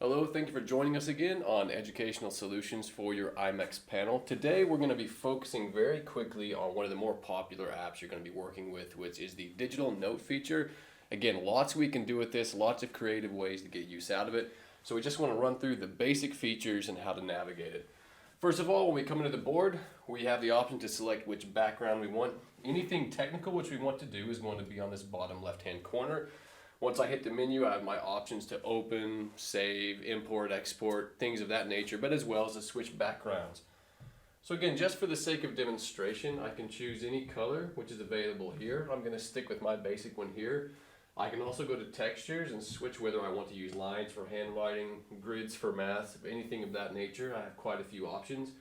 Hello, thank you for joining us again on Educational Solutions for your IMEX panel. Today we're going to be focusing very quickly on one of the more popular apps you're going to be working with, which is the digital note feature. Again, lots we can do with this, lots of creative ways to get use out of it. So we just want to run through the basic features and how to navigate it. First of all, when we come into the board, we have the option to select which background we want. Anything technical which we want to do is going to be on this bottom left-hand corner. Once I hit the menu, I have my options to open, save, import, export, things of that nature, but as well as to switch backgrounds. So again, just for the sake of demonstration, I can choose any color which is available here. I'm going to stick with my basic one here. I can also go to textures and switch whether I want to use lines for handwriting, grids for math, anything of that nature. I have quite a few options.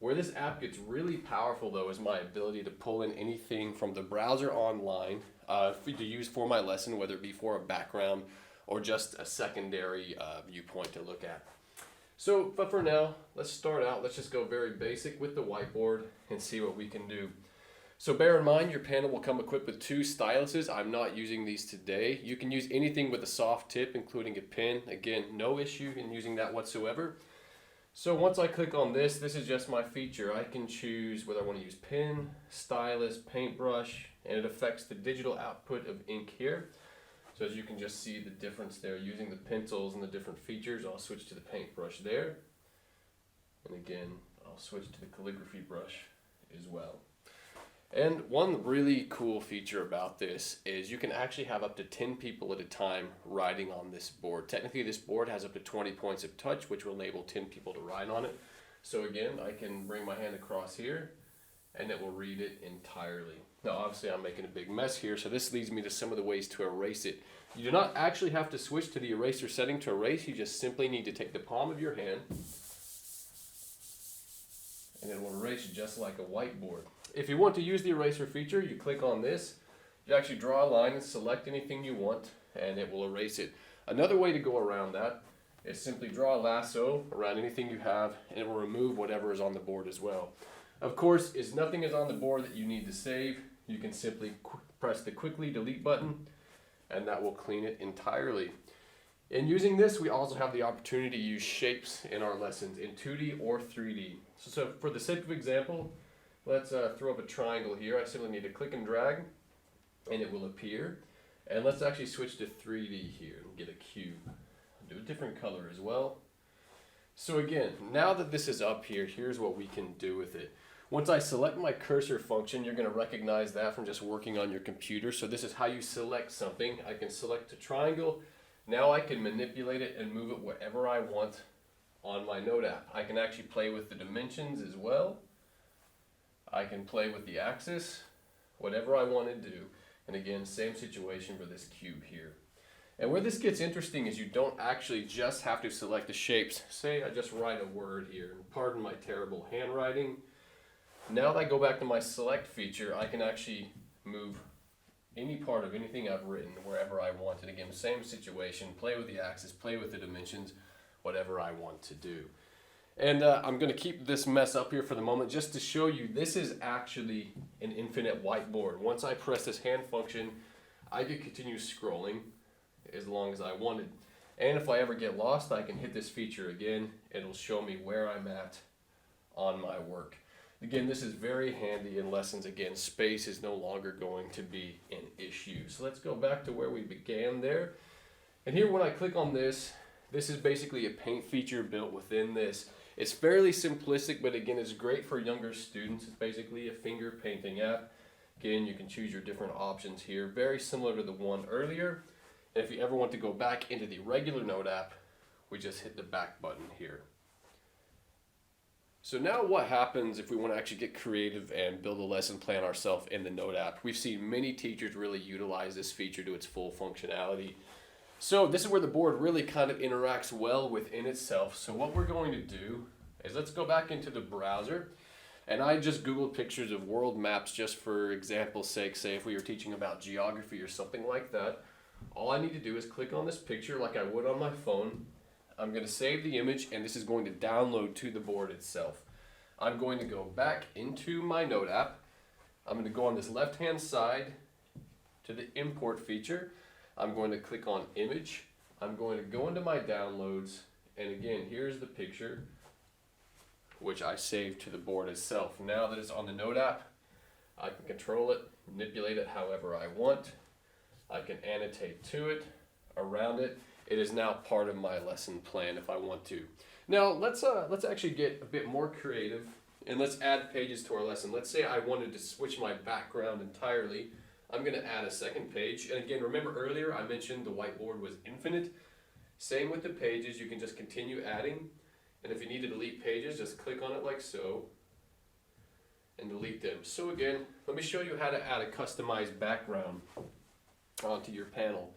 Where this app gets really powerful though is my ability to pull in anything from the browser online to use for my lesson, whether it be for a background or just a secondary viewpoint to look at. So, but for now, let's start out. Let's just go very basic with the whiteboard and see what we can do. So bear in mind, your panel will come equipped with two styluses. I'm not using these today. You can use anything with a soft tip, including a pen. Again, no issue in using that whatsoever. So once I click on this is just my feature. I can choose whether I want to use pen, stylus, paintbrush, and it affects the digital output of ink here. So as you can just see the difference there using the pencils and the different features. I'll switch to the paintbrush there. And again, I'll switch to the calligraphy brush as well. And one really cool feature about this is you can actually have up to 10 people at a time writing on this board. Technically, this board has up to 20 points of touch, which will enable 10 people to write on it. So again, I can bring my hand across here and it will read it entirely. Now, obviously, I'm making a big mess here, so this leads me to some of the ways to erase it. You do not actually have to switch to the eraser setting to erase. You just simply need to take the palm of your hand and it will erase just like a whiteboard. If you want to use the eraser feature, you click on this, you actually draw a line and select anything you want, and it will erase it. Another way to go around that is simply draw a lasso around anything you have, and it will remove whatever is on the board as well. Of course, if nothing is on the board that you need to save, you can simply press the quickly delete button, and that will clean it entirely. In using this, we also have the opportunity to use shapes in our lessons in 2D or 3D. So for the sake of example, let's throw up a triangle here. I simply need to click and drag, and it will appear. And let's actually switch to 3D here and get a cube. Do a different color as well. So again, now that this is up here, here's what we can do with it. Once I select my cursor function, you're going to recognize that from just working on your computer. So this is how you select something. I can select a triangle. Now I can manipulate it and move it wherever I want on my note app. I can actually play with the dimensions as well. I can play with the axis, whatever I want to do. And again, same situation for this cube here. And where this gets interesting is you don't actually just have to select the shapes. Say I just write a word here, pardon my terrible handwriting. Now that I go back to my select feature, I can actually move any part of anything I've written wherever I want. And again, same situation, play with the axis, play with the dimensions, whatever I want to do. And I'm going to keep this mess up here for the moment just to show you this is actually an infinite whiteboard. Once I press this hand function, I can continue scrolling as long as I wanted. And if I ever get lost, I can hit this feature again. It'll show me where I'm at on my work. Again, this is very handy in lessons. Again, space is no longer going to be an issue. So let's go back to where we began there. And here when I click on this is basically a paint feature built within this. It's fairly simplistic, but again, it's great for younger students. It's basically a finger painting app. Again, you can choose your different options here. Very similar to the one earlier. And if you ever want to go back into the regular note app, we just hit the back button here. So now what happens if we want to actually get creative and build a lesson plan ourselves in the note app? We've seen many teachers really utilize this feature to its full functionality. So this is where the board really kind of interacts well within itself. So what we're going to do is let's go back into the browser. And I just Googled pictures of world maps just for example's sake. Say if we were teaching about geography or something like that. All I need to do is click on this picture like I would on my phone. I'm going to save the image and this is going to download to the board itself. I'm going to go back into my note app. I'm going to go on this left hand side to the import feature. I'm going to click on image. I'm going to go into my downloads And again, here's the picture, which I saved to the board itself. Now that it's on the Note app, I can control it, manipulate it however I want. I can annotate to it, around it. It is now part of my lesson plan if I want to. Now let's actually get a bit more creative and let's add pages to our lesson. Let's say I wanted to switch my background entirely. I'm going to add a second page. And again, remember earlier I mentioned the whiteboard was infinite. Same with the pages, you can just continue adding. And if you need to delete pages, just click on it like so and delete them. So again, let me show you how to add a customized background onto your panel.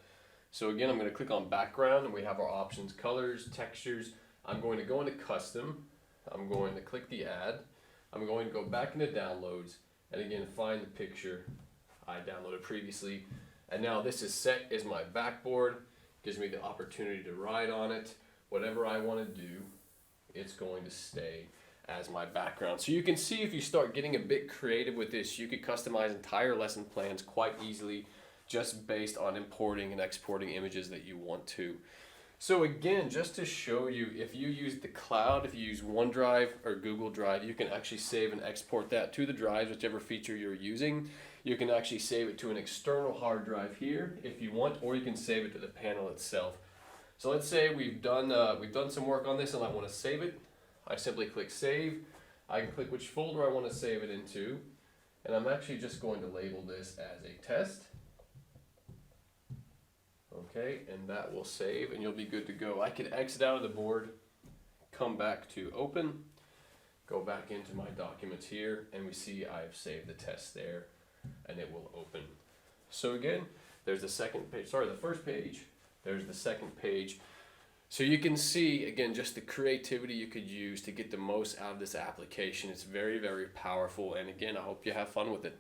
So again, I'm going to click on background and we have our options, colors, textures. I'm going to go into custom. I'm going to click the add. I'm going to go back into downloads and again find the picture I downloaded previously. And now this is set as my backboard. Gives me the opportunity to write on it. Whatever I want to do, it's going to stay as my background. So you can see if you start getting a bit creative with this, you could customize entire lesson plans quite easily just based on importing and exporting images that you want to. So again, just to show you, if you use the cloud, if you use OneDrive or Google Drive, you can actually save and export that to the drives, whichever feature you're using. You can actually save it to an external hard drive here if you want, or you can save it to the panel itself. So let's say we've done some work on this and I want to save it. I simply click save. I can click which folder I want to save it into, and I'm actually just going to label this as a test. Okay, and that will save and you'll be good to go. I can exit out of the board, come back to open, go back into my documents here, and we see I've saved the test there and it will open. So again, there's the second page, sorry, the first page, there's the second page. So you can see, again, just the creativity you could use to get the most out of this application. It's very, very powerful, and again, I hope you have fun with it.